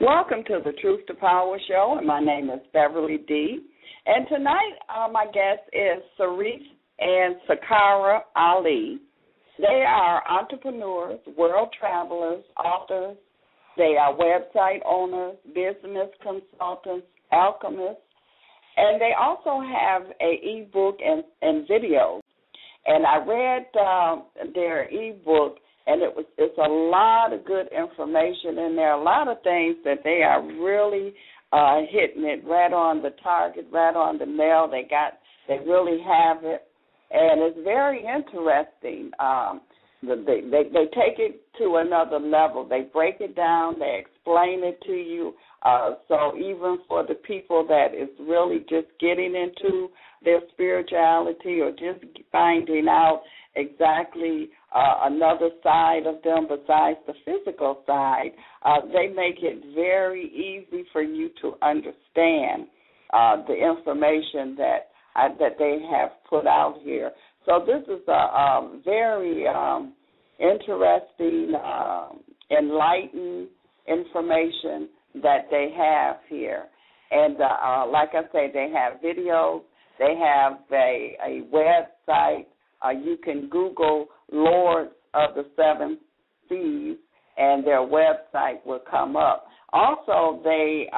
Welcome to the Truth to Power Show, and my name is Beverly D. And tonight, my guest is Cerise and Sakara Ali. They are entrepreneurs, world travelers, authors. They are website owners, business consultants, alchemists, and they also have an e-book and videos. And I read their e-book, and it's a lot of good information in there, a lot of things that they are really hitting it right on the target, right on the nail. They really have it, and it's very interesting. They take it to another level. They break it down. They explain it to you. So even for the people that is really just getting into their spirituality or just finding out exactly another side of them besides the physical side, they make it very easy for you to understand the information that they have put out here. So this is a very interesting, enlightening information that they have here. And like I say, they have videos. They have a website. You can Google Lords of the Seven Seas, and their website will come up. Also, they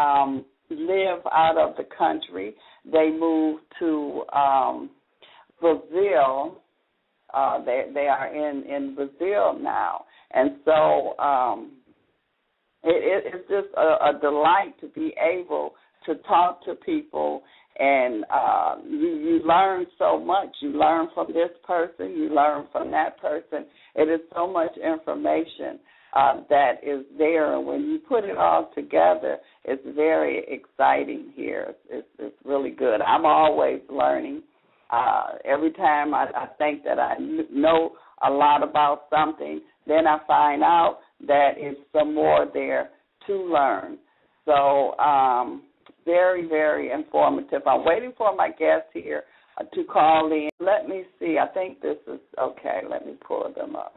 live out of the country. They moved to Brazil. They are in Brazil now. And so it's just a delight to be able to talk to people, and you learn so much. You learn from this person. You learn from that person. It is so much information that is there, and when you put it all together, it's very exciting here. It's really good. I'm always learning. Every time I think that I know a lot about something, then I find out that it's some more there to learn. So very, very informative. I'm waiting for my guest here to call in. Let me see. I think this is okay. Let me pull them up.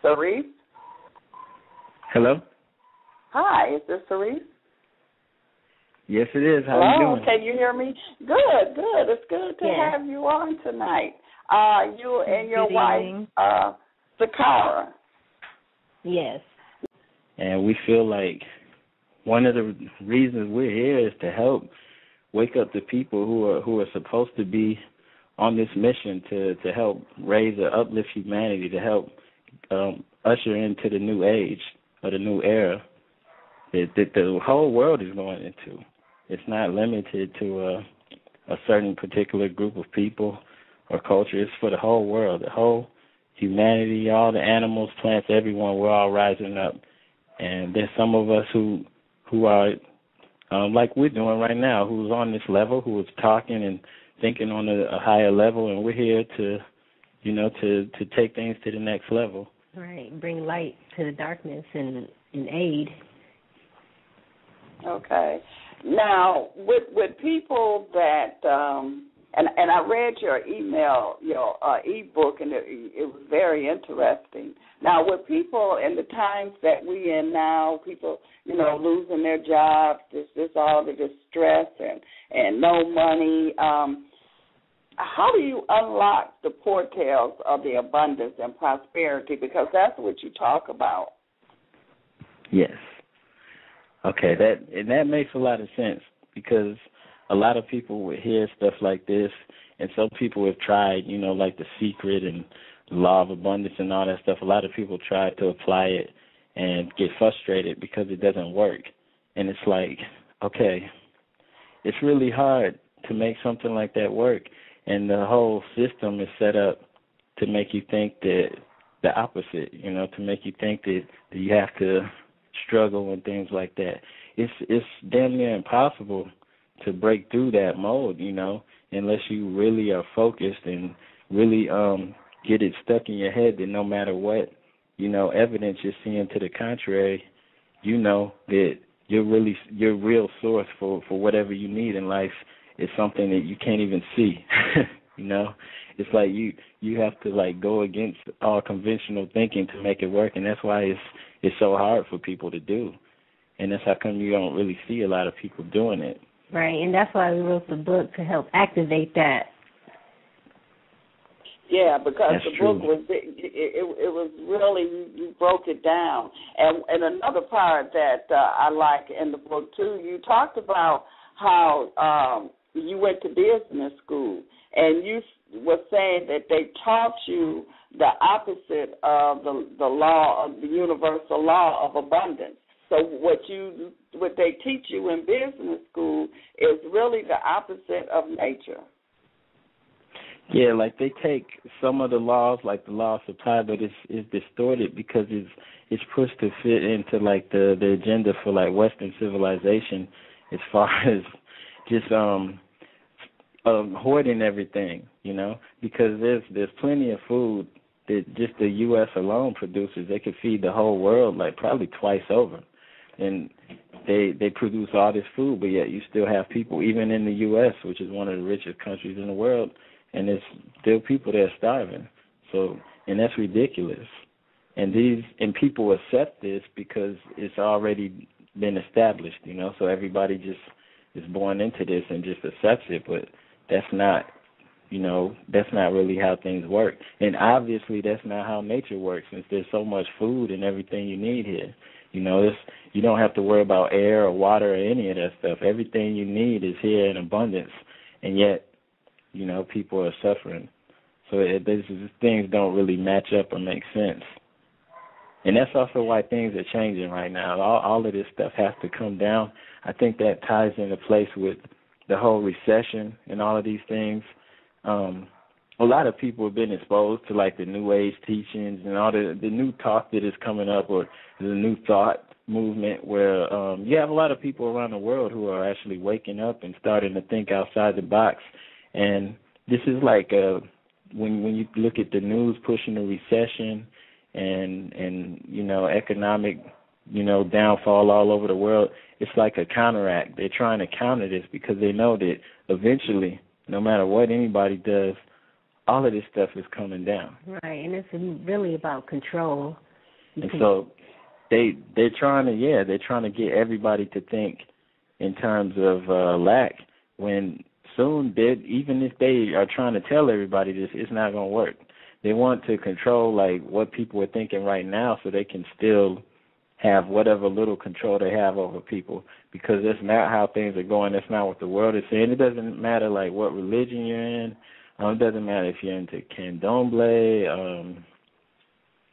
Cerise? Hello? Hi, is this Cerise? Yes, it is. How Hello? you doing? Can you hear me? Good, good. It's good to have you on tonight. You and your wife, Sakara. Yes. And we feel like one of the reasons we're here is to help wake up the people who are supposed to be on this mission to help raise or uplift humanity, to help usher into the new age or the new era that the whole world is going into. It's not limited to a certain particular group of people or culture. It's for the whole world, the whole humanity, all the animals, plants, everyone. We're all rising up. And there's some of us who are, like we're doing right now, who's on this level, who is talking and thinking on a higher level, and we're here to take things to the next level. Right, bring light to the darkness and aid. Okay. Now, with people that, and I read your email, your e-book, and it was very interesting. Now, with people in the times that we in now, people, losing their jobs, this all the distress and no money, how do you unlock the portals of the abundance and prosperity? Because that's what you talk about. Yes. Okay, that makes a lot of sense, because a lot of people would hear stuff like this, and some people have tried, like The Secret and Law of Abundance and all that stuff. A lot of people try to apply it and get frustrated because it doesn't work. And it's like, okay, it's really hard to make something like that work, and the whole system is set up to make you think that the opposite, to make you think that you have to struggle and things like that. It's damn near impossible to break through that mold, unless you really are focused and really get it stuck in your head that no matter what, evidence you're seeing to the contrary, that your real source for whatever you need in life is something that you can't even see. It's like you have to go against all conventional thinking to make it work, and that's why it's so hard for people to do. And that's how come you don't really see a lot of people doing it. Right, and that's why we wrote the book, to help activate that. Yeah, because that's the true. book was it was really, you broke it down. And another part that I like in the book too, you talked about how you went to business school, and you were saying that they taught you the opposite of the law of the universal law of abundance. So what they teach you in business school is really the opposite of nature. Yeah, like they take some of the laws, like the law of supply, but it's distorted because it's pushed to fit into like the agenda for like Western civilization, as far as just hoarding everything, you know, because there's plenty of food that just the U.S. alone produces. They could feed the whole world like probably twice over. And they produce all this food, but yet you still have people, even in the U.S., which is one of the richest countries in the world, and there's still people that are starving. So, and that's ridiculous. And people accept this because it's already been established, you know. So everybody just is born into this and just accepts it, but that's not, you know, that's not really how things work. And obviously that's not how nature works, since there's so much food and everything you need here. You know, you don't have to worry about air or water or any of that stuff. Everything you need is here in abundance, and yet, you know, people are suffering. So these things don't really match up or make sense. And that's also why things are changing right now. All of this stuff has to come down. I think that ties into place with the whole recession and all of these things. A lot of people have been exposed to like the New Age teachings and all the new talk that is coming up, or the new thought movement, where you have a lot of people around the world who are actually waking up and starting to think outside the box. And this is like when you look at the news pushing the recession and you know, economic, you know, downfall all over the world, it's like a counteract. They're trying to counter this because they know that eventually, no matter what anybody does, all of this stuff is coming down. Right, and it's really about control. And so they're trying to get everybody to think in terms of lack, when soon, even if they are trying to tell everybody this, it's not going to work. They want to control like what people are thinking right now, so they can still have whatever little control they have over people, because that's not how things are going. That's not what the world is saying. It doesn't matter like what religion you're in. It doesn't matter if you're into candomblé.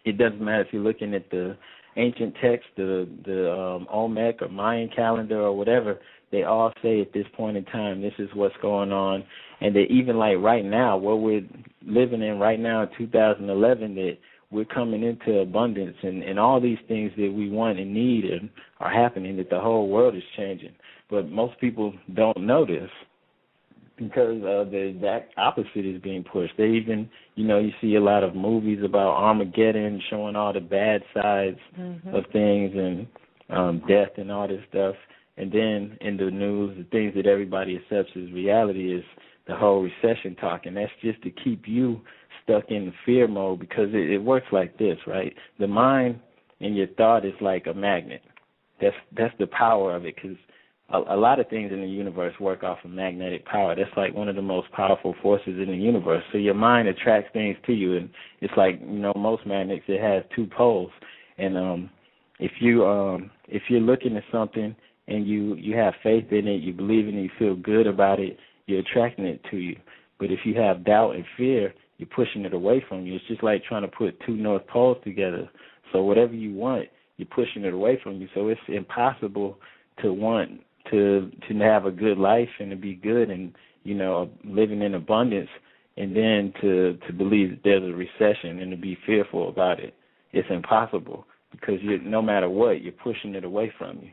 It doesn't matter if you're looking at the ancient text, the Olmec or Mayan calendar or whatever. They all say at this point in time, this is what's going on. And that even like right now, what we're living in right now in 2011, that we're coming into abundance, and all these things that we want and need and are happening, that the whole world is changing. But most people don't know this, because the exact opposite is being pushed. They even, you know, you see a lot of movies about Armageddon showing all the bad sides of things and death and all this stuff. And then in the news, the things that everybody accepts as reality is the whole recession talk. And that's just to keep you stuck in fear mode, because it works like this, right? The mind and your thought is like a magnet. That's the power of it, because a lot of things in the universe work off of magnetic power. That's like one of the most powerful forces in the universe. So your mind attracts things to you, and it's like, you know, most magnets, it has two poles. And if you're looking at something and you have faith in it, you believe in it, you feel good about it, you're attracting it to you. But if you have doubt and fear, you're pushing it away from you. It's just like trying to put two north poles together. So whatever you want, you're pushing it away from you. So it's impossible to want to have a good life and to be good and, you know, living in abundance, and then to believe that there's a recession and to be fearful about it. It's impossible, because no matter what, you're pushing it away from you.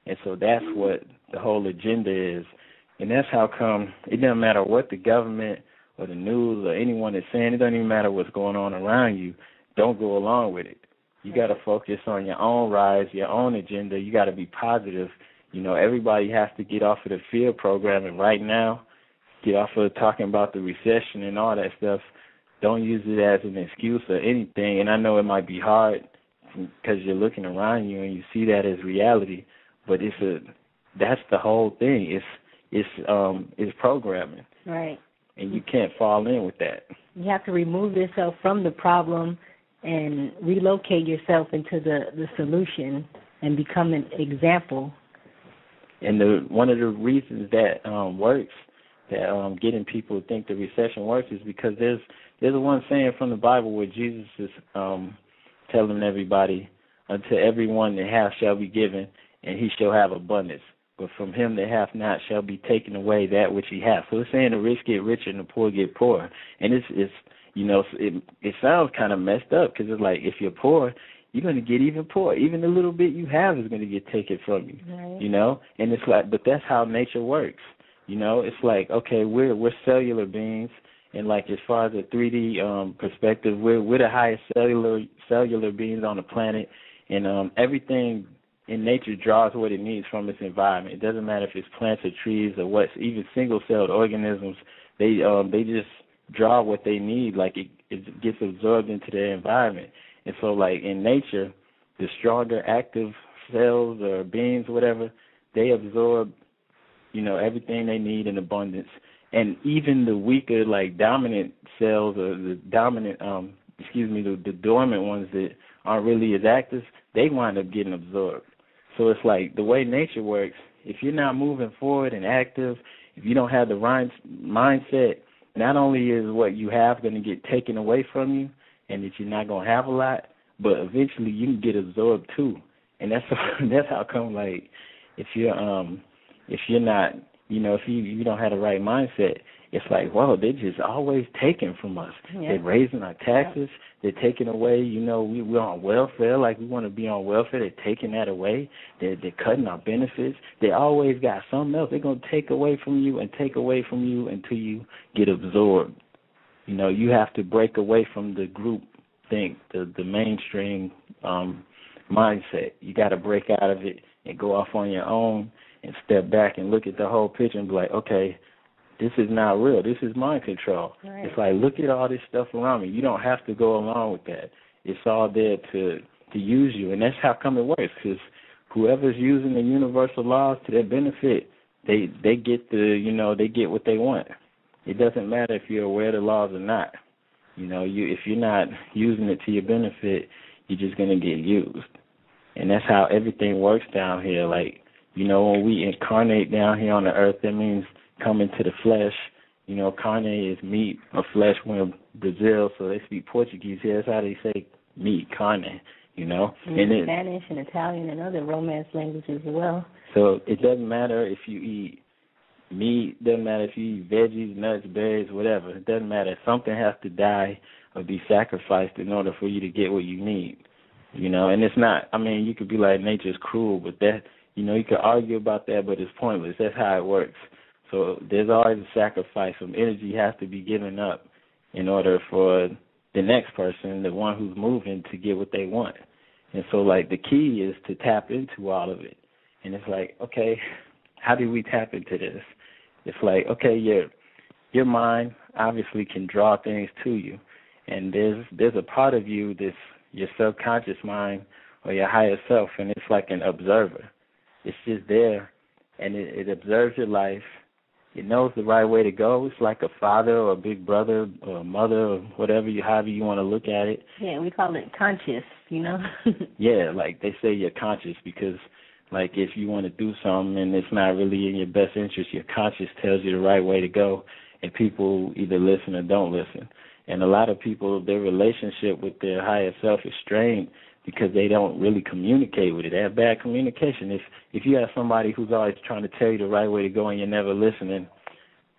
And so that's what the whole agenda is. And that's how come it doesn't matter what the government or the news or anyone is saying. It doesn't even matter what's going on around you. Don't go along with it. You got to focus on your own rise, your own agenda. You got to be positive. You know, everybody has to get off of the fear programming right now, get off of talking about the recession and all that stuff. Don't use it as an excuse or anything. And I know it might be hard because you're looking around you and you see that as reality. But that's the whole thing. It's programming. Right. And you can't fall in with that. You have to remove yourself from the problem and relocate yourself into the solution and become an example. And one of the reasons that works, that getting people to think the recession works, is because there's one saying from the Bible where Jesus is telling everybody, unto everyone that hath shall be given, and he shall have abundance. But from him that hath not shall be taken away that which he hath. So it's saying the rich get richer and the poor get poorer. And it sounds kind of messed up, because it's like, if you're poor, you're going to get even poorer. Even the little bit you have is going to get taken from you. Right. And it's like, but that's how nature works. It's like, okay, we're cellular beings, and like as far as a 3D perspective, we're the highest cellular beings on the planet, and everything in nature draws what it needs from its environment. It doesn't matter if it's plants or trees or what. Even single-celled organisms, they just draw what they need. Like it gets absorbed into their environment. And so, like in nature, the stronger active cells or beings, whatever, they absorb, everything they need in abundance. And even the weaker, like dominant cells, or the dominant, the dormant ones that aren't really as active, they wind up getting absorbed. So it's like the way nature works, if you're not moving forward and active, if you don't have the right mindset, not only is what you have going to get taken away from you and that you're not going to have a lot, but eventually you can get absorbed too. And that's how come, like, if you're not, if you don't have the right mindset, it's like, whoa, they're just always taking from us. Yeah. They're raising our taxes. They're taking away, we're on welfare, like we want to be on welfare. They're taking that away. They're cutting our benefits. They always got something else. They're going to take away from you and take away from you until you get absorbed. You have to break away from the group think, the mainstream mindset. You got to break out of it and go off on your own and step back and look at the whole picture and be like, okay, this is not real. This is mind control. Right. It's like, look at all this stuff around me. You don't have to go along with that. It's all there to use you, and that's how come it works. Because whoever's using the universal laws to their benefit, they get they get what they want. It doesn't matter if you're aware of the laws or not. If you're not using it to your benefit, you're just gonna get used, and that's how everything works down here. Like, when we incarnate down here on the earth, that means come into the flesh. Carne is meat, or flesh. We're in Brazil, so they speak Portuguese here. That's how they say meat, carne, And Spanish and Italian and other Romance languages as well. So it doesn't matter if you eat meat, it doesn't matter if you eat veggies, nuts, berries, whatever. It doesn't matter. Something has to die or be sacrificed in order for you to get what you need. And it's not, you could be like, nature's cruel, but that, you could argue about that, but it's pointless. That's how it works. So there's always a sacrifice. Some energy has to be given up in order for the next person, the one who's moving, to get what they want. And so, like, the key is to tap into all of it. And it's like, okay, how do we tap into this? It's like, okay, your mind obviously can draw things to you. And there's a part of you, this your subconscious mind or your higher self, and it's like an observer. It's just there, and it observes your life. It knows the right way to go. It's like a father or a big brother or a mother or whatever, however you want to look at it. Yeah, we call it conscious, Yeah, like they say you're conscious because, like, if you want to do something and it's not really in your best interest, your conscience tells you the right way to go, and people either listen or don't listen. And a lot of people, their relationship with their higher self is strained because they don't really communicate with it. They have bad communication. If you have somebody who's always trying to tell you the right way to go and you're never listening,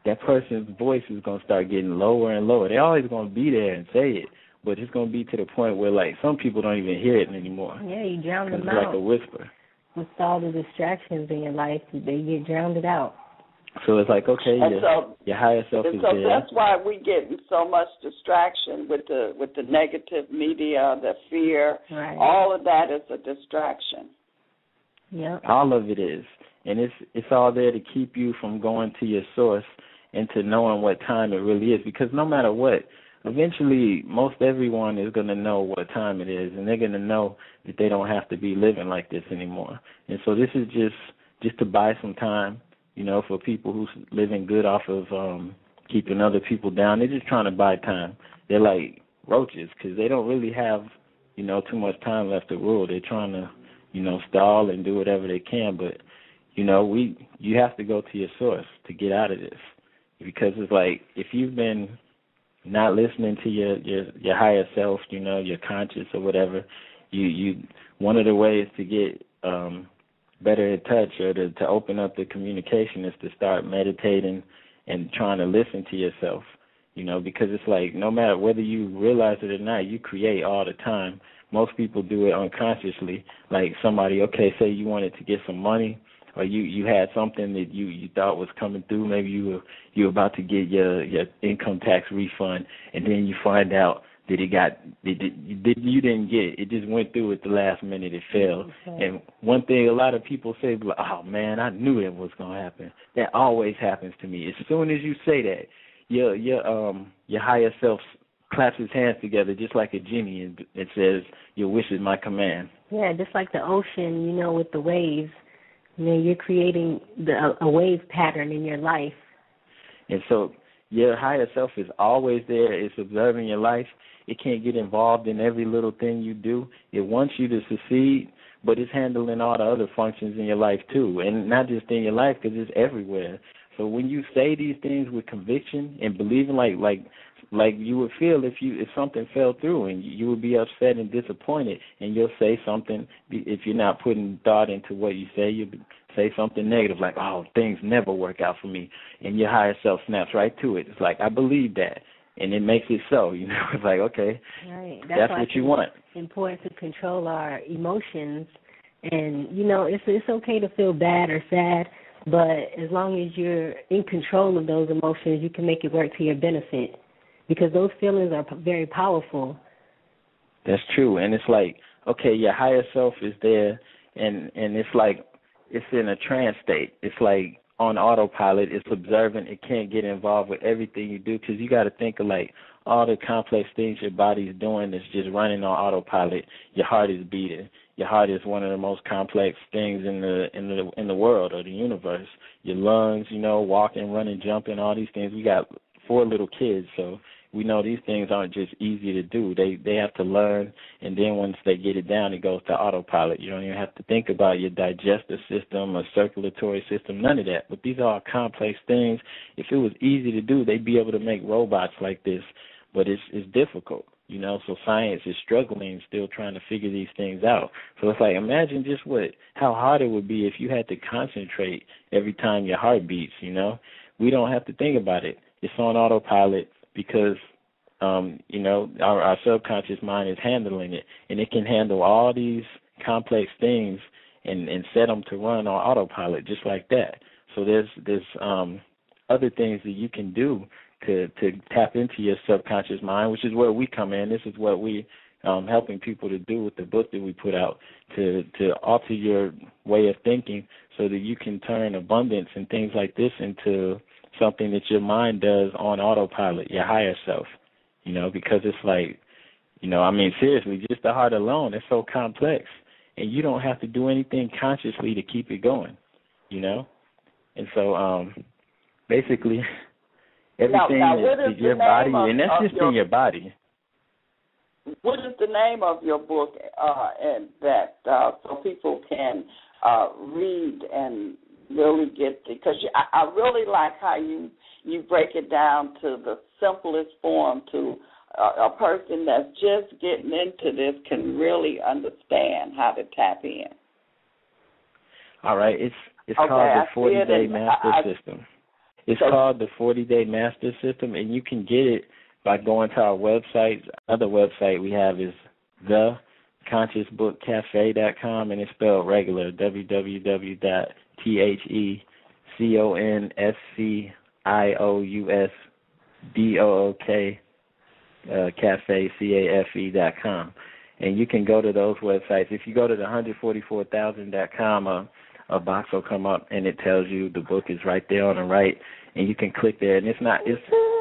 that person's voice is going to start getting lower and lower. They're always going to be there and say it, but it's going to be to the point where, like, some people don't even hear it anymore. Yeah, you drown them out. It's like a whisper. With all the distractions in your life, they get drowned out. So it's like, okay, your higher self is there. So that's why we get so much distraction with the negative media, the fear. Right. All of that is a distraction. Yeah. All of it is. And it's all there to keep you from going to your source and to knowing what time it really is. Because no matter what, eventually most everyone is going to know what time it is, and they're going to know that they don't have to be living like this anymore. And so this is just to buy some time, for people who's living good off of keeping other people down. They're just trying to buy time. They're like roaches because they don't really have, too much time left to rule. They're trying to, stall and do whatever they can. But, you have to go to your source to get out of this, because it's like if you've been not listening to your higher self, your conscious or whatever, you one of the ways to get better in touch or to open up the communication is to start meditating and trying to listen to yourself, because it's like no matter whether you realize it or not, you create all the time. Most people do it unconsciously. Like somebody, say you wanted to get some money, or you had something that you thought was coming through. Maybe you were about to get your income tax refund, and then you find out that you didn't get it. It just went through at the last minute. It failed. Okay. And one thing a lot of people say, like, oh man, I knew it was gonna happen. That always happens to me. As soon as you say that, your higher self claps his hands together just like a genie and it says, your wish is my command. Yeah, just like the ocean, with the waves. You're creating a wave pattern in your life. And so your higher self is always there. It's observing your life. It can't get involved in every little thing you do. It wants you to succeed, but it's handling all the other functions in your life too, and not just in your life because it's everywhere. So when you say these things with conviction and believing, like you would feel if something fell through, and you would be upset and disappointed, and you'll say something. If you're not putting thought into what you say, you'll say something negative like, oh, things never work out for me, and your higher self snaps right to it. It's like, I believe that, and it makes it so. It's like, okay, right. That's what you want. It's important to control our emotions, and it's okay to feel bad or sad, but as long as you're in control of those emotions, you can make it work to your benefit. Because those feelings are very powerful. That's true. And it's like, okay, your higher self is there, and it's like it's in a trance state. It's like on autopilot. It's observant. It can't get involved with everything you do because you got to think of like all the complex things your body's doing that's just running on autopilot. Your heart is beating. Your heart is one of the most complex things in the world or the universe. Your lungs, walking, running, jumping, all these things. We got 4 little kids, so we know these things aren't just easy to do. They have to learn, and then once they get it down, it goes to autopilot. You don't even have to think about your digestive system or circulatory system, none of that. But these are all complex things. If it was easy to do, they'd be able to make robots like this, but it's difficult. So science is struggling, still trying to figure these things out. So it's like, imagine just how hard it would be if you had to concentrate every time your heart beats, We don't have to think about it. It's on autopilot because, our subconscious mind is handling it, and it can handle all these complex things and set them to run on autopilot just like that. So there's other things that you can do to tap into your subconscious mind, which is where we come in. This is what we helping people to do with the book that we put out, to alter your way of thinking so that you can turn abundance and things like this into something that your mind does on autopilot, your higher self, because it's like, seriously, just the heart alone, it's so complex, and you don't have to do anything consciously to keep it going, And so basically everything is your body, and that's just in your body. What is the name of your book, and that so people can read and really get it? Because I really like how you break it down to the simplest form to a person that's just getting into this can really understand how to tap in. All right, it's called the 40-Day Master System. It's called the 40-Day Master System, and you can get it by going to our website. Other website we have is theconsciousbookcafe.com, and it's spelled regular, www.theconsciousbook cafe.com. And you can go to those websites. If you go to the 144,000.com, a box will come up, and it tells you the book is right there on the right, and you can click there. And it's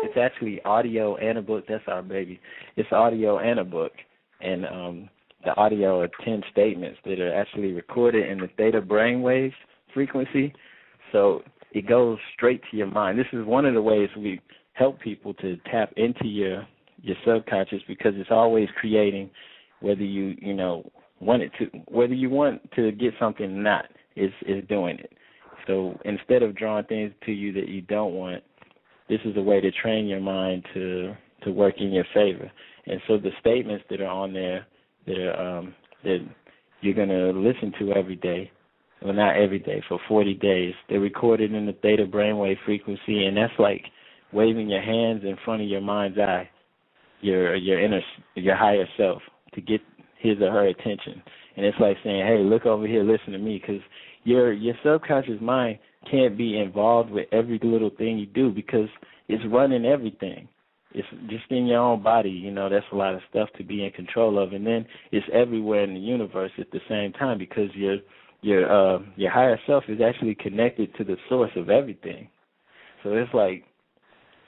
it's actually audio and a book. That's our baby. It's audio and a book, and the audio are 10 statements that are actually recorded in the theta brainwave frequency, so it goes straight to your mind. This is one of the ways we help people to tap into your subconscious, because it's always creating, whether you want it to, whether you want to get something or not, is doing it. So instead of drawing things to you that you don't want, this is a way to train your mind to work in your favor. And so the statements that are on there that you're going to listen to every day, well, not every day, for 40 days, they're recorded in the theta brainwave frequency, and that's like waving your hands in front of your mind's eye, your higher self, to get his or her attention. And it's like saying, hey, look over here, listen to me, because your subconscious mind can't be involved with every little thing you do, because it's running everything. It's just in your own body, that's a lot of stuff to be in control of. And then it's everywhere in the universe at the same time, because your higher self is actually connected to the source of everything. So it's like,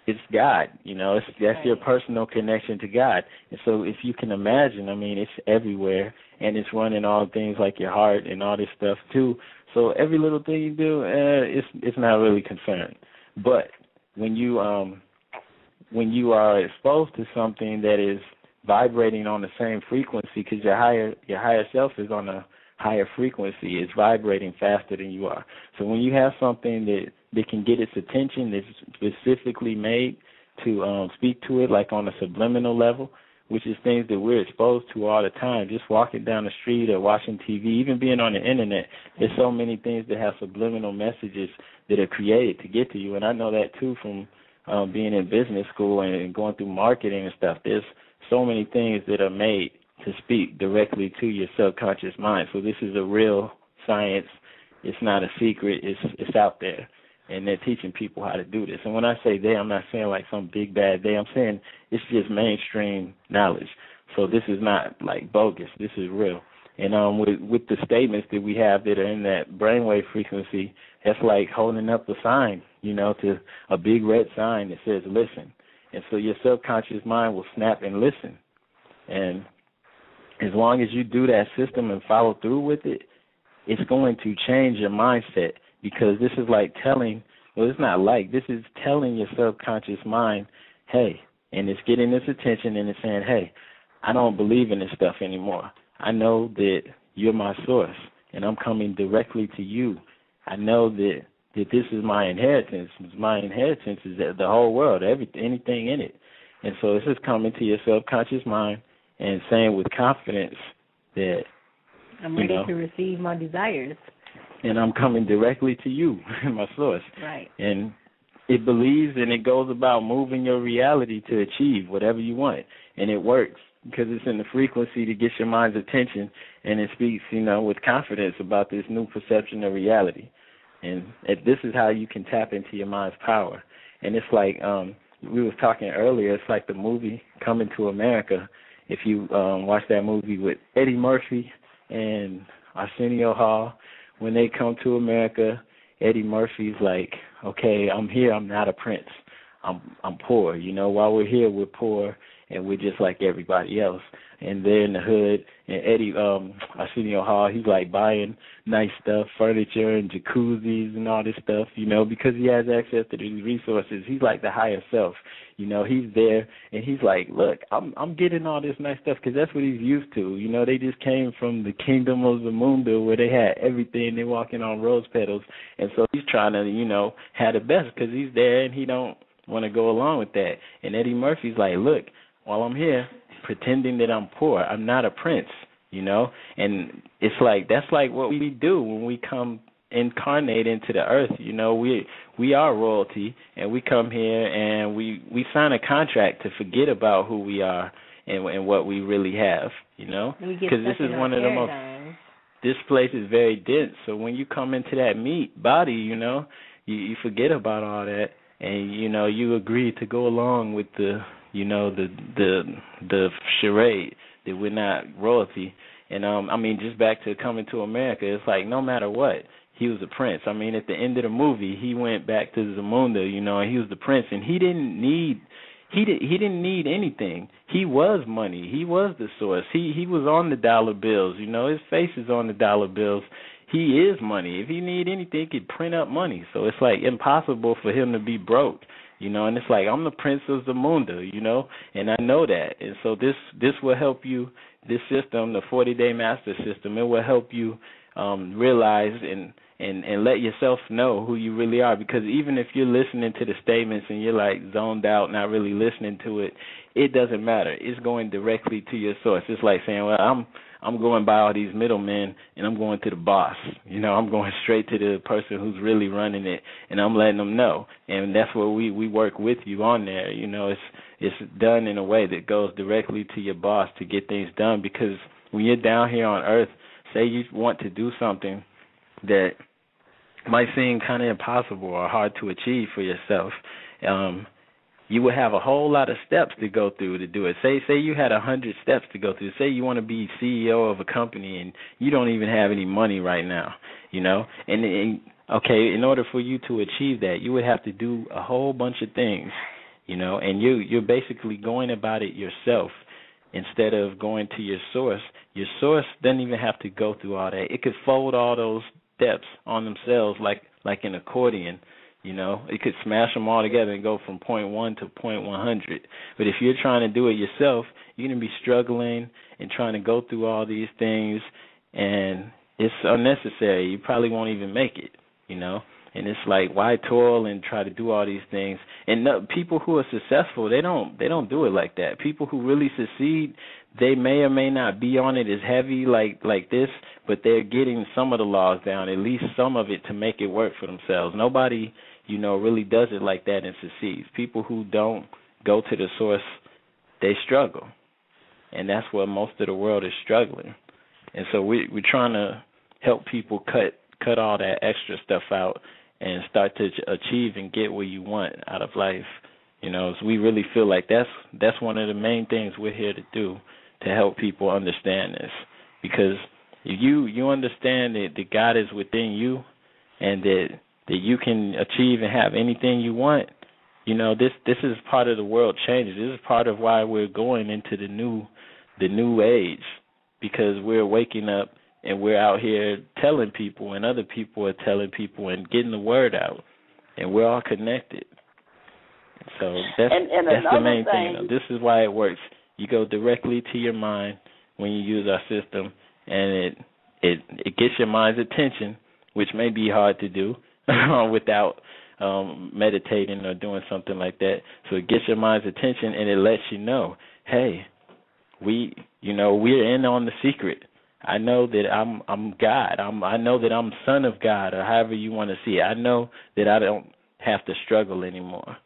it's God, that's your personal connection to God. And so if you can imagine, it's everywhere, and it's running all things like your heart and all this stuff too. So every little thing you do, it's not really concerned. But when you are exposed to something that is vibrating on the same frequency, because your higher self is on a higher frequency, it's vibrating faster than you are. So when you have something that can get its attention, that's specifically made to speak to it, like on a subliminal level, which is things that we're exposed to all the time, just walking down the street or watching TV, even being on the internet. There's so many things that have subliminal messages that are created to get to you, and I know that too from being in business school and going through marketing and stuff. There's so many things that are made to speak directly to your subconscious mind. So this is a real science. It's not a secret. It's out there, and they're teaching people how to do this. And when I say they, I'm not saying like some big bad they. I'm saying it's just mainstream knowledge. So this is not like bogus. This is real. And with the statements that we have that are in that brainwave frequency, that's like holding up a sign, to a big red sign that says listen. And so your subconscious mind will snap and listen. And as long as you do that system and follow through with it, it's going to change your mindset, because this is like this is telling your subconscious mind, hey, and it's getting its attention, and it's saying, hey, I don't believe in this stuff anymore. I know that you're my source, and I'm coming directly to you. I know that this is my inheritance. My inheritance is the whole world, anything in it. And so this is coming to your subconscious mind and saying with confidence that I'm ready to receive my desires. And I'm coming directly to you, my source. Right. And it believes, and it goes about moving your reality to achieve whatever you want. And it works because it's in the frequency to get your mind's attention, and it speaks, with confidence about this new perception of reality. And this is how you can tap into your mind's power. And it's like we was talking earlier, it's like the movie Coming to America. If you watch that movie with Eddie Murphy and Arsenio Hall, when they come to America, Eddie Murphy's like, okay, I'm here, I'm not a prince. I'm poor. While we're here, we're poor, and we're just like everybody else. And they're in the hood, and Arsenio Hall, he's like buying nice stuff, furniture and jacuzzis and all this stuff, because he has access to these resources. He's like the higher self. He's there, and he's like, look, I'm getting all this nice stuff because that's what he's used to. They just came from the kingdom of the mundo where they had everything. They're walking on rose petals, and so he's trying to, have the best because he's there, and he don't want to go along with that. And Eddie Murphy's like, look, while I'm here, pretending that I'm poor, I'm not a prince, and it's like that's like what we do when we come incarnate into the earth. We are royalty, and we come here and we sign a contract to forget about who we are and what we really have, because this is one of the most. This place is very dense, so when you come into that meat body, you forget about all that, and you agree to go along with the charade that we're not royalty. And just back to Coming to America, it's like no matter what, he was a prince. I mean, at the end of the movie, he went back to Zamunda, you know, and he was the prince, and he didn't need anything. He was money. He was the source. He was on the dollar bills, you know. His face is on the dollar bills. He is money. If he need anything, he could print up money. So it's like impossible for him to be broke, you know. And it's like, I'm the prince of Zamunda, you know, and I know that. And so this will help you. This system, the 40-day master system, it will help you realize and let yourself know who you really are. Because even if you're listening to the statements and you're like zoned out, not really listening to it, it doesn't matter. It's going directly to your source. It's like saying, well, I'm going by all these middlemen and I'm going to the boss. You know, I'm going straight to the person who's really running it, and I'm letting them know. And that's where we work with you on there. You know, it's done in a way that goes directly to your boss to get things done. Because when you're down here on earth, say you want to do something that might seem kind of impossible or hard to achieve for yourself, you would have a whole lot of steps to go through to do it. Say you had 100 steps to go through. Say you want to be CEO of a company and you don't even have any money right now, you know. And okay, in order for you to achieve that, you would have to do a whole bunch of things, you know. And you're basically going about it yourself instead of going to your source. Your source doesn't even have to go through all that. It could fold all those steps on themselves like an accordion. You know, it could smash them all together and go from point 1 to point 100. But if you're trying to do it yourself, you're going to be struggling and trying to go through all these things, and it's unnecessary. You probably won't even make it, you know. And it's like, why toil and try to do all these things? And people who are successful, they don't do it like that. People who really succeed, they may or may not be on it as heavy like this, but they're getting some of the laws down, at least some of it, to make it work for themselves. Nobody, you know, really does it like that and succeeds. People who don't go to the source, they struggle. And that's where most of the world is struggling. And so we're trying to help people cut all that extra stuff out and start to achieve and get what you want out of life. You know, so we really feel like that's one of the main things we're here to do, to help people understand this. Because if you understand that God is within you and that you can achieve and have anything you want, you know, this is part of the world changes. This is part of why we're going into the new age, because we're waking up and we're out here telling people, and other people are telling people and getting the word out, and we're all connected. So that's the main thing. You know, this is why it works. You go directly to your mind when you use our system, and it gets your mind's attention, which may be hard to do without meditating or doing something like that. So it gets your mind's attention, and it lets you know, hey, we're in on the secret. I know that I'm God. I know that I'm son of God, or however you want to see it. I know that I don't have to struggle anymore.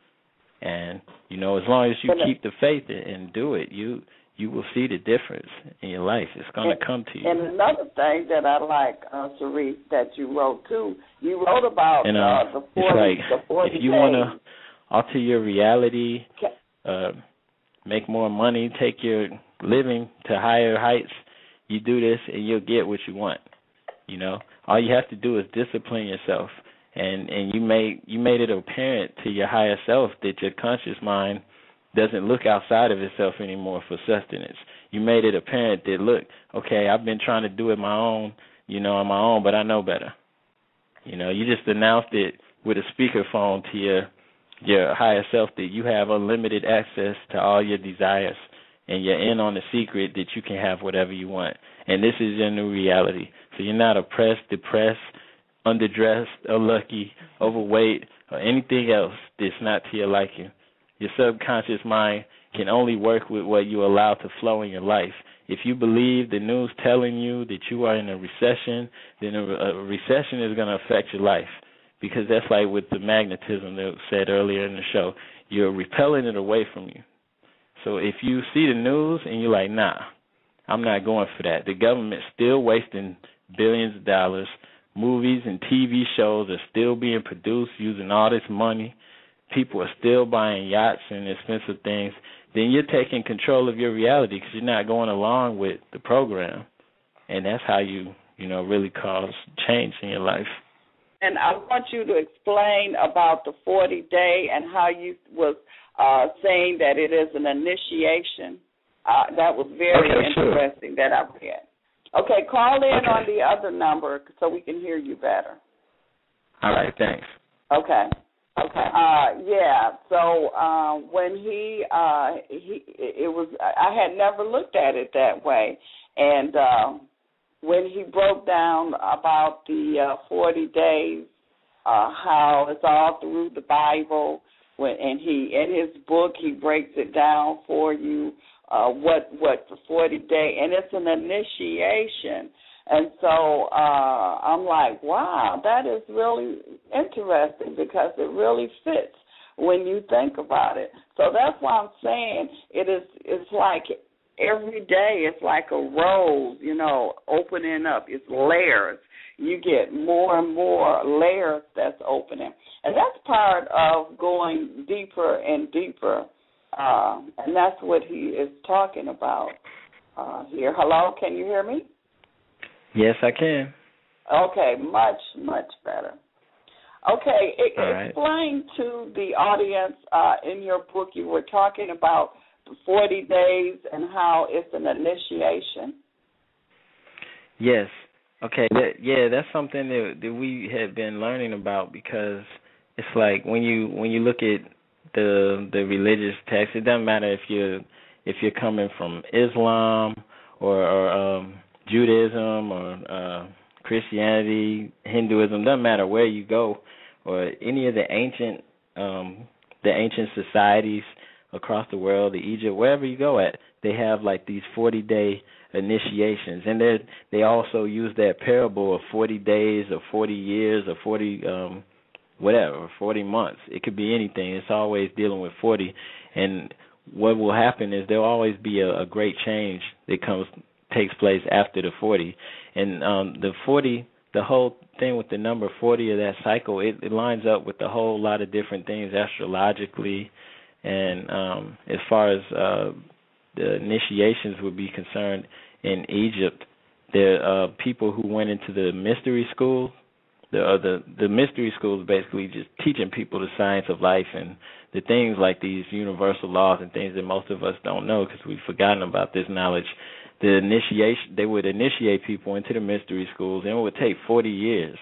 And, you know, as long as you keep the faith and do it, you will see the difference in your life. It's going to come to you. And another thing that I like, Cerise, that you wrote too, you wrote about the 40 it's like, the 40 if you want to alter your reality, make more money, take your living to higher heights, you do this and you'll get what you want. You know, all you have to do is discipline yourself, and you made it apparent to your higher self that your conscious mind doesn't look outside of itself anymore for sustenance. You made it apparent that, look, okay, I've been trying to do it on my own, but I know better. You know, you just announced it with a speakerphone to your higher self that you have unlimited access to all your desires. And you're in on the secret that you can have whatever you want. And this is your new reality. So you're not oppressed, depressed, underdressed, unlucky, overweight, or anything else that's not to your liking. Your subconscious mind can only work with what you allow to flow in your life. If you believe the news telling you that you are in a recession, then a recession is going to affect your life. Because that's like with the magnetism that was said earlier in the show. You're repelling it away from you. So if you see the news and you're like, nah, I'm not going for that. The government's still wasting billions of dollars. Movies and TV shows are still being produced using all this money. People are still buying yachts and expensive things. Then you're taking control of your reality because you're not going along with the program. And that's how you really cause change in your life. And I want you to explain about the 40-day and how you was saying that it is an initiation. That was very interesting that I read. Okay, call in on the other number so we can hear you better. All right, thanks. Okay. Yeah. So when it was, I had never looked at it that way, and when he broke down about the 40 days, how it's all through the Bible, and he in his book he breaks it down for you what the 40-day, and it's an initiation. And so I'm like, wow, that is really interesting because it really fits when you think about it. So that's why I'm saying it's like every day it's like a rose, opening up. It's layers. You get more and more layers that's opening. And that's part of going deeper and deeper. And that's what he is talking about here. Hello, can you hear me? Yes, I can. Okay, much, much better. Okay, explain to the audience, in your book you were talking about the 40 days and how it's an initiation. Yes. Okay, that's something that we have been learning about, because it's like when you look at the religious text, it doesn't matter if you're coming from Islam or Judaism or Christianity, Hinduism, doesn't matter where you go, or any of the ancient societies across the world, Egypt, wherever you go at, they have like these 40-day initiations, and they also use that parable of 40 days or 40 years or 40 40 months. It could be anything. It's always dealing with 40, and what will happen is there'll always be a great change that takes place after the 40. And the 40, the whole thing with the number 40 of that cycle, it lines up with a whole lot of different things astrologically. And as far as the initiations would be concerned in Egypt, there are people who went into the mystery school. The mystery school is basically just teaching people the science of life and the things like these universal laws and things that most of us don't know because we've forgotten about this knowledge. The initiation, they would initiate people into the mystery schools, and it would take 40 years,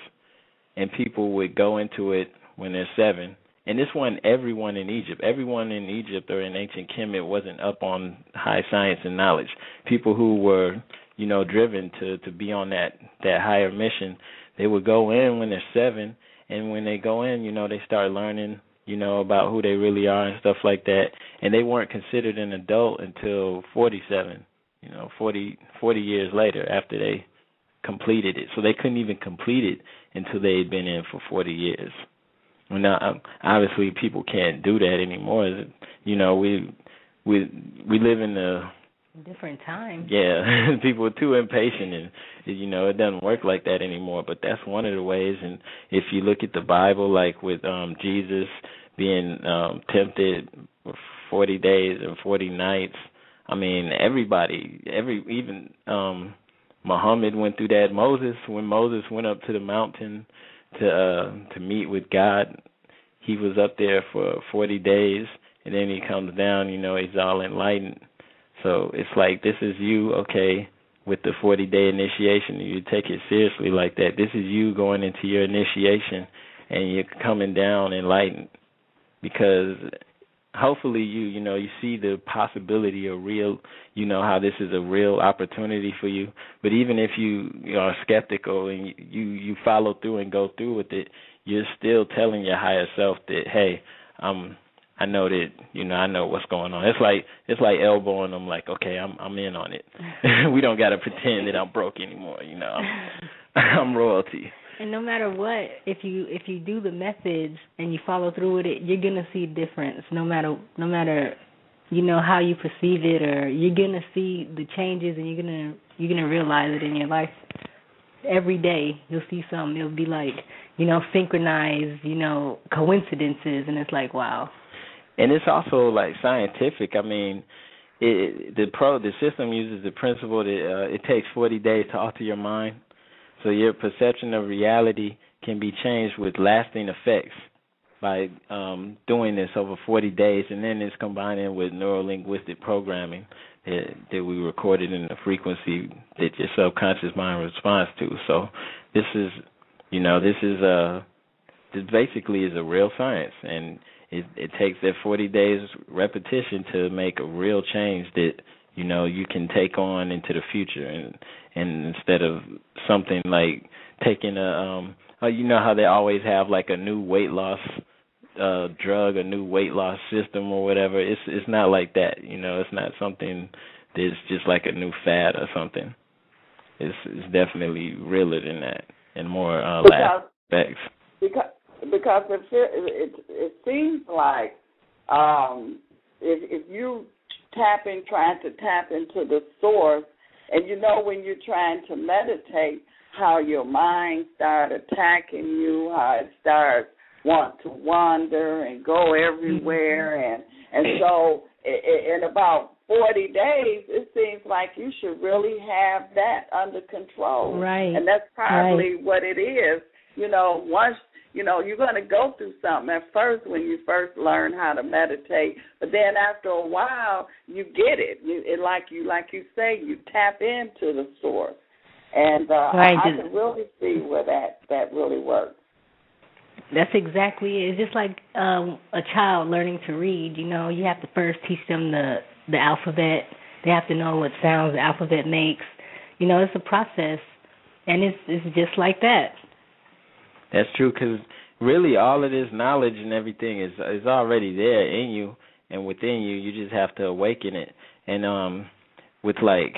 and people would go into it when they're 7. And this wasn't everyone in Egypt. Everyone in Egypt or in ancient Kemet wasn't up on high science and knowledge. People who were, driven to be on that higher mission, they would go in when they're 7, and when they go in, they start learning, about who they really are and stuff like that. And they weren't considered an adult until 47. 40 years later after they completed it. So they couldn't even complete it until they had been in for 40 years. Now, obviously, people can't do that anymore. We live in a different time. Yeah, people are too impatient, and it doesn't work like that anymore. But that's one of the ways. And if you look at the Bible, like with Jesus being tempted for 40 days and 40 nights. I mean, even Muhammad went through that. When Moses went up to the mountain to meet with God, he was up there for 40 days, and then he comes down, he's all enlightened. So it's like, this is you, okay, with the 40-day initiation. You take it seriously like that. This is you going into your initiation, and you're coming down enlightened, because hopefully you see the possibility of real, how this is a real opportunity for you. But even if you are skeptical and you follow through and go through with it, you're still telling your higher self that, hey, I know that, I know what's going on. It's like elbowing them, like, okay, I'm in on it. We don't got to pretend that I'm broke anymore. I'm royalty. And no matter what, if you do the methods and you follow through with it, you're gonna see a difference. No matter how you perceive it, or you're gonna see the changes, and you're gonna realize it in your life. Every day you'll see something. It'll be like synchronized, coincidences, and it's like, wow. And it's also like scientific. I mean, the system uses the principle that it takes 40 days to alter your mind. So your perception of reality can be changed with lasting effects by doing this over 40 days, and then it's combining with neuro-linguistic programming that we recorded in the frequency that your subconscious mind responds to. So this basically is a real science, and it takes that 40 days repetition to make a real change that you can take on into the future, and instead of something like taking how they always have like a new weight loss drug, a new weight loss system or whatever. It's not like that. It's not something that's just like a new fad or something. It's definitely realer than that and more lab effects. Because it seems like if you trying to tap into the source, and when you're trying to meditate, how your mind starts attacking you, how it starts want to wander and go everywhere, and so in about 40 days, it seems like you should really have that under control. Right. And that's probably what it is. Once you're going to go through something at first when you first learn how to meditate, but then after a while, you get it. Like you say, you tap into the source. And I can really see where that really works. That's exactly it. It's just like a child learning to read. You have to first teach them the alphabet. They have to know what sounds the alphabet makes. It's a process, and it's just like that. That's true, because really all of this knowledge and everything is already there in you and within you. You just have to awaken it. And with like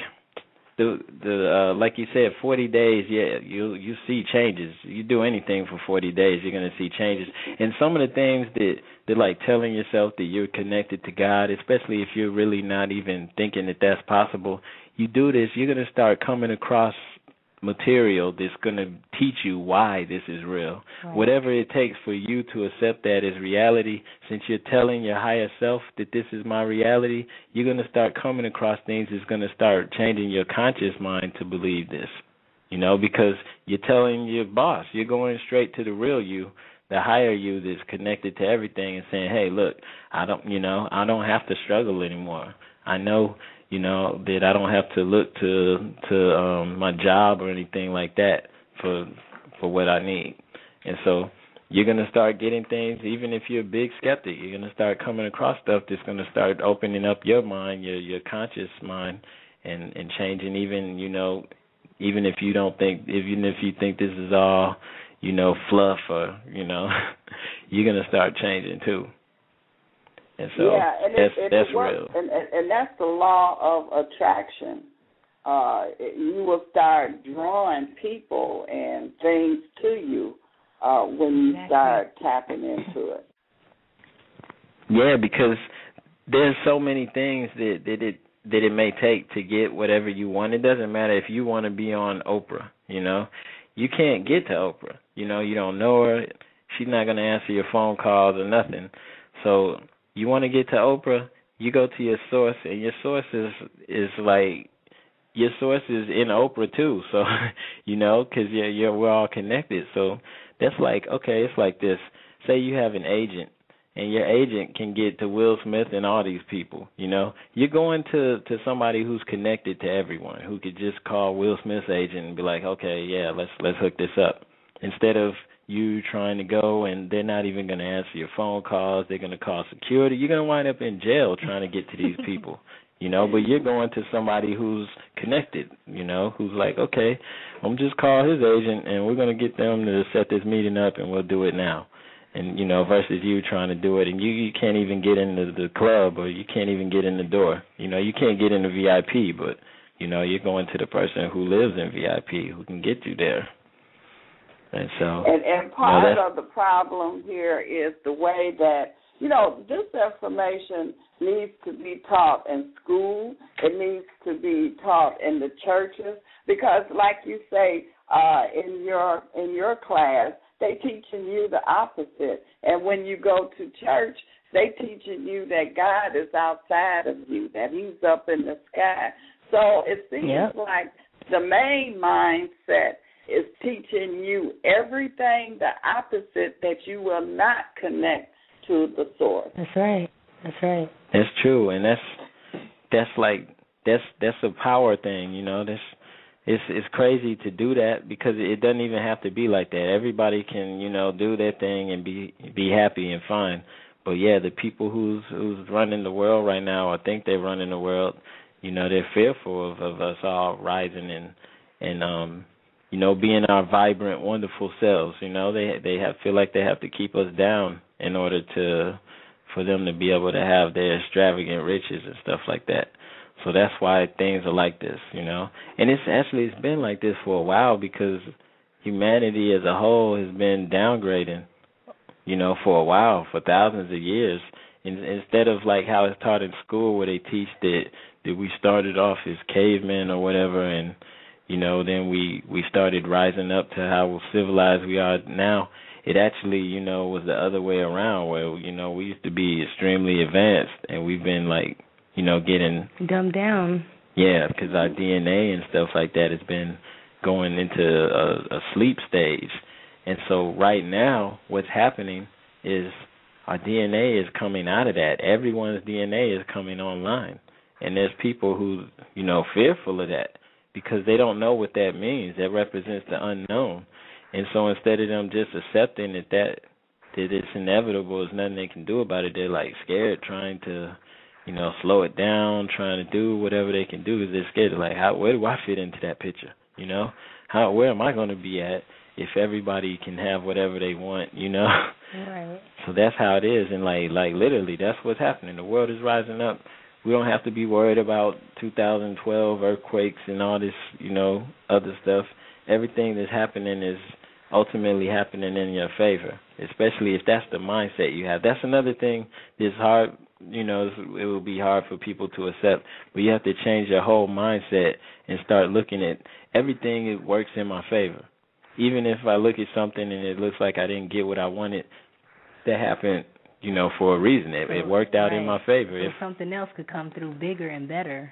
like you said, 40 days, you see changes. You do anything for 40 days, you're going to see changes. And some of the things that like telling yourself that you're connected to God, especially if you're really not even thinking that that's possible, you do this, you're going to start coming across material that's going to teach you why this is real. Right. Whatever it takes for you to accept that as reality, since you're telling your higher self that this is my reality, you're going to start coming across things that's going to start changing your conscious mind to believe this. Because you're telling your boss, you're going straight to the real you, the higher you that's connected to everything, and saying, hey, look, I don't have to struggle anymore. I know that I don't have to look to my job or anything like that for what I need. And so you're going to start getting things, even if you're a big skeptic, you're going to start coming across stuff that's going to start opening up your mind, your conscious mind, and changing even if you don't think, even if you think this is all, fluff or, you're going to start changing too. And so that's real. And that's the law of attraction. You will start drawing people and things to you when you start tapping into it. Yeah, because there's so many things that it may take to get whatever you want. It doesn't matter if you want to be on Oprah, You can't get to Oprah. You don't know her. She's not going to answer your phone calls or nothing. So you want to get to Oprah, you go to your source, and your source is like, your source is in Oprah too. So, because we're all connected. So that's like, okay, it's like this. Say you have an agent, and your agent can get to Will Smith and all these people. You're going to somebody who's connected to everyone, who could just call Will Smith's agent and be like, okay, yeah, let's hook this up, instead of you trying to go and they're not even going to answer your phone calls. They're going to call security. You're going to wind up in jail trying to get to these people, but you're going to somebody who's connected, who's like, okay, I'm just call his agent and we're going to get them to set this meeting up and we'll do it now. And, versus you trying to do it and you can't even get into the club or you can't even get in the door. You can't get in the VIP, but, you're going to the person who lives in VIP who can get you there. And so, and part of the problem here is the way that, this information needs to be taught in school. It needs to be taught in the churches because, like you say, in your class, they teaching you the opposite. And when you go to church, they teaching you that God is outside of you, that He's up in the sky. So it seems like the main mindset is teaching you everything the opposite that you will not connect to the source. That's right. That's right. That's true, and that's a power thing, It's crazy to do that because it doesn't even have to be like that. Everybody can, do their thing and be happy and fine. But yeah, the people who's running the world right now, or think they're running the world, they're fearful of us all rising and being our vibrant, wonderful selves. They feel like they have to keep us down in order for them to be able to have their extravagant riches and stuff like that. So that's why things are like this, And it's been like this for a while because humanity as a whole has been downgrading, for a while, for thousands of years. Instead of like how it's taught in school where they teach that we started off as cavemen or whatever, and then we started rising up to how civilized we are now. It actually, was the other way around where, we used to be extremely advanced and we've been like, getting dumbed down. Yeah, because our DNA and stuff like that has been going into a sleep stage. And so right now what's happening is our DNA is coming out of that. Everyone's DNA is coming online. And there's people who, fearful of that because they don't know what that means. That represents the unknown. And so instead of them just accepting that it's inevitable, there's nothing they can do about it, they're like scared, trying to, slow it down, trying to do whatever they can do because they're scared. They're like, where do I fit into that picture? Where am I going to be at if everybody can have whatever they want? Right. So that's how it is, and like literally, that's what's happening. The world is rising up. We don't have to be worried about 2012 earthquakes and all this, other stuff. Everything that's happening is ultimately happening in your favor, especially if that's the mindset you have. That's another thing that's hard, it will be hard for people to accept, but you have to change your whole mindset and start looking at everything that works in my favor. Even if I look at something and it looks like I didn't get what I wanted, that happened, for a reason. It worked out in my favor. So something else could come through bigger and better.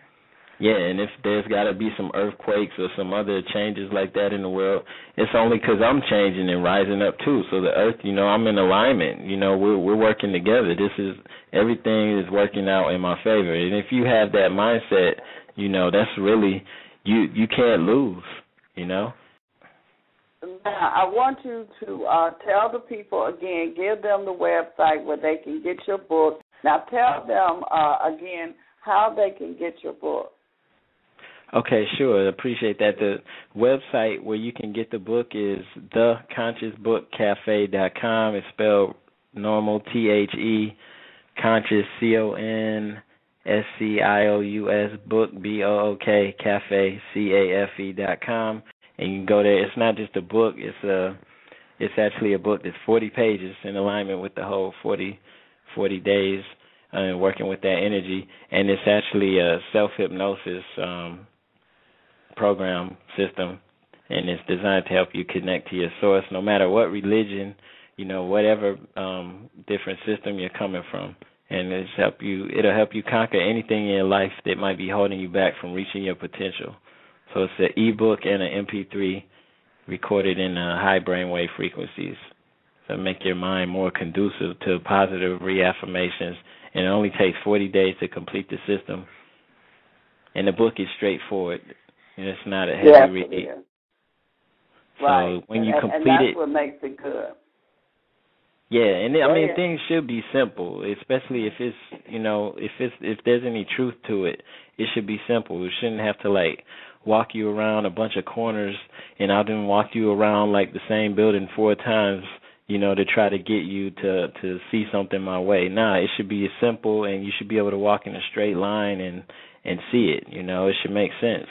Yeah, and if there's got to be some earthquakes or some other changes like that in the world, it's only because I'm changing and rising up too. So the earth, I'm in alignment. We're working together. Everything is working out in my favor. And if you have that mindset, that's really, you can't lose, Now, I want you to tell the people again, give them the website where they can get your book. Now tell them again how they can get your book. Okay, sure. I appreciate that. The website where you can get the book is theconsciousbookcafe.com. It's spelled normal, THE, conscious, CONSCIOUS, book, BOOK, cafe, CAFE.com. And you can go there. It's not just a book. It's actually a book that's 40 pages in alignment with the whole 40 days and working with that energy. And it's actually a self-hypnosis program system, and it's designed to help you connect to your source, no matter what religion, whatever different system you're coming from, and it'll help you conquer anything in your life that might be holding you back from reaching your potential. So it's an ebook and an MP3 recorded in high brainwave frequencies, so make your mind more conducive to positive reaffirmations. And it only takes 40 days to complete the system, and the book is straightforward. It's not a heavy read. Yes. So right. when you complete and that's it, what makes it good. Yeah, and things should be simple, especially if it's if there's any truth to it. It should be simple. It shouldn't have to like walk you around a bunch of corners, and I'll then walk you around like the same building 4 times, to try to get you to see something my way. Nah, it should be simple, and you should be able to walk in a straight line and see it. It should make sense.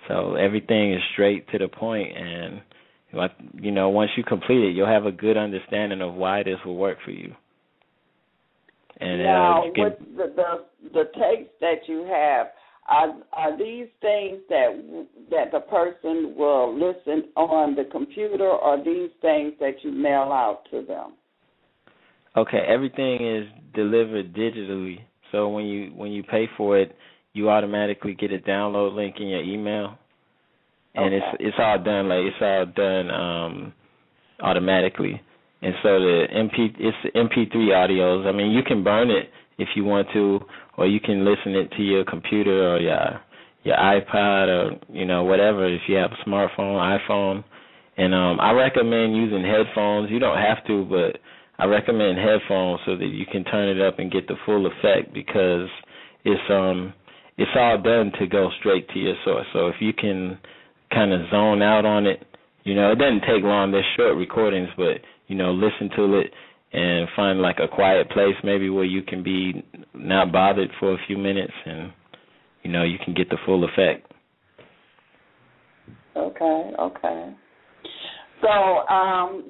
So everything is straight to the point, and once you complete it, you'll have a good understanding of why this will work for you. And now, with the tapes that you have, are these things that the person will listen on the computer, or these things that you mail out to them? Okay, everything is delivered digitally. So when you pay for it, you automatically get a download link in your email. and it's all done automatically. And so it's MP3 audios. I mean, you can burn it if you want to, or you can listen it to your computer or your iPod or whatever. If you have a smartphone, iPhone, and I recommend using headphones. You don't have to, but I recommend headphones so that you can turn it up and get the full effect, because it's all done to go straight to your source. So if you can kind of zone out on it, it doesn't take long. They're short recordings, but listen to it and find like a quiet place maybe where you can be not bothered for a few minutes, and you can get the full effect. Okay. So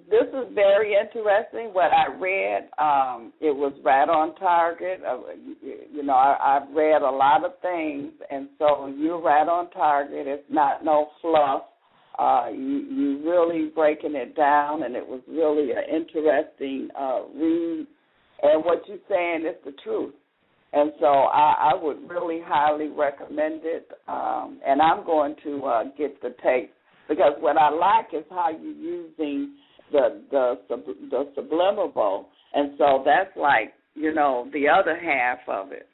this is very interesting. What I read, it was right on target. I've read a lot of things, and so you're right on target. It's not no fluff. You really breaking it down, and it was really an interesting read. And what you're saying is the truth. And so I would really highly recommend it. And I'm going to get the tape, because what I like is how you're using the subliminal. And so that's like, the other half of it.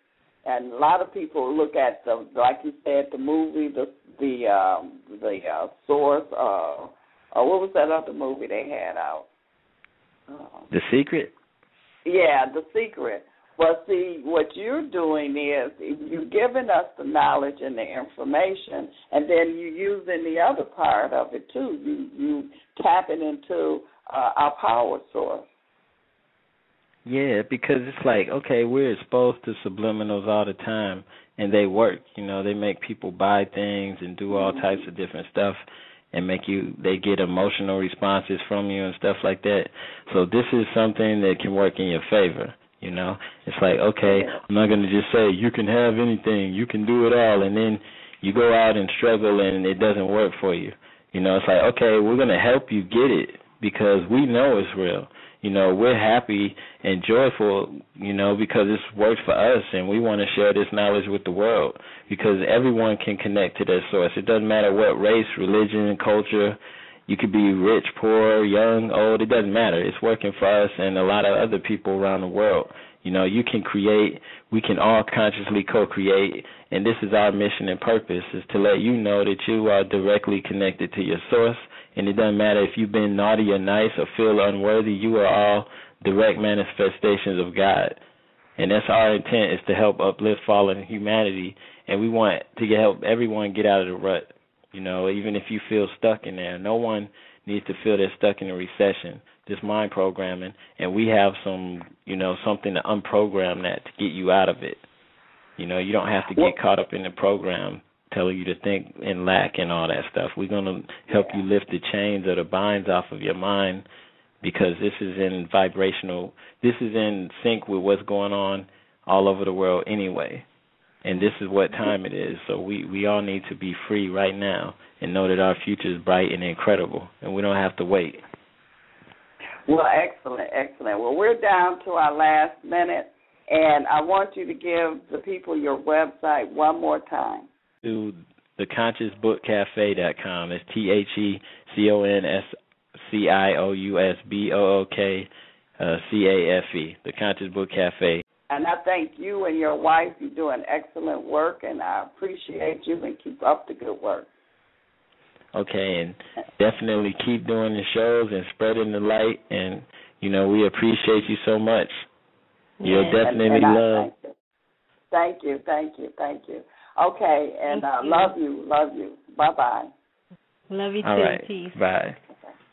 And a lot of people look at like you said, the movie, the source. What was that other movie they had out? The Secret. Yeah, The Secret. Well, see, what you're doing is you're giving us the knowledge and the information, and then you're using the other part of it too. You tapping into our power source. Yeah, because it's like, okay, we're exposed to subliminals all the time, and they work. They make people buy things and do all types of different stuff, and they get emotional responses from you and stuff like that. So this is something that can work in your favor. It's like, okay, I'm not going to just say you can have anything, you can do it all, and then you go out and struggle and it doesn't work for you. It's like, okay, we're going to help you get it because we know it's real. We're happy and joyful, because it's worked for us, and we want to share this knowledge with the world, because everyone can connect to that source. It doesn't matter what race, religion, culture. You could be rich, poor, young, old. It doesn't matter. It's working for us and a lot of other people around the world. You can create. We can all consciously co-create, and this is our mission and purpose, is to let you know that you are directly connected to your source. And it doesn't matter if you've been naughty or nice or feel unworthy, you are all direct manifestations of God. And that's our intent, is to help uplift fallen humanity. And we want to help everyone get out of the rut, even if you feel stuck in there. No one needs to feel they're stuck in a recession, this mind programming. And we have something to unprogram that to get you out of it. You don't have to get caught up in the program telling you to think and lack and all that stuff. We're going to help you lift the chains or the binds off of your mind, because this is in sync with what's going on all over the world anyway. And this is what time it is. So we all need to be free right now and know that our future is bright and incredible, and we don't have to wait. Well, excellent. Well, we're down to our last minute, and I want you to give the people your website one more time. To theconsciousbookcafe.com. It's TheConsciousBookCafe, The Conscious Book Cafe. And I thank you and your wife. You're doing excellent work, and I appreciate you, and keep up the good work. Okay, and definitely keep doing the shows and spreading the light, and, we appreciate you so much. You're definitely loved. Thank you. Okay, and love you. Bye-bye. Love you too. All right. Peace. Bye.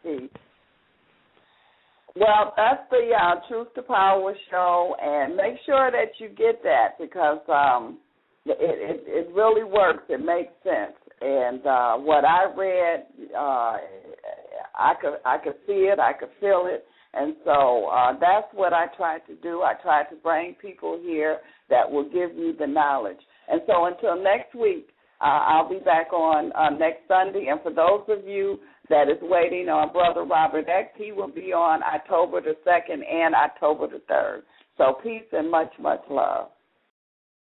Peace. Well, that's the Truth to Power show, and make sure that you get that, because it really works. It makes sense. And what I read, I could see it, I could feel it, and so that's what I tried to do. I tried to bring people here that will give you the knowledge. And so until next week, I'll be back on next Sunday. And for those of you that is waiting on Brother Robert X, he will be on October the 2nd and October the 3rd. So peace and much, much love.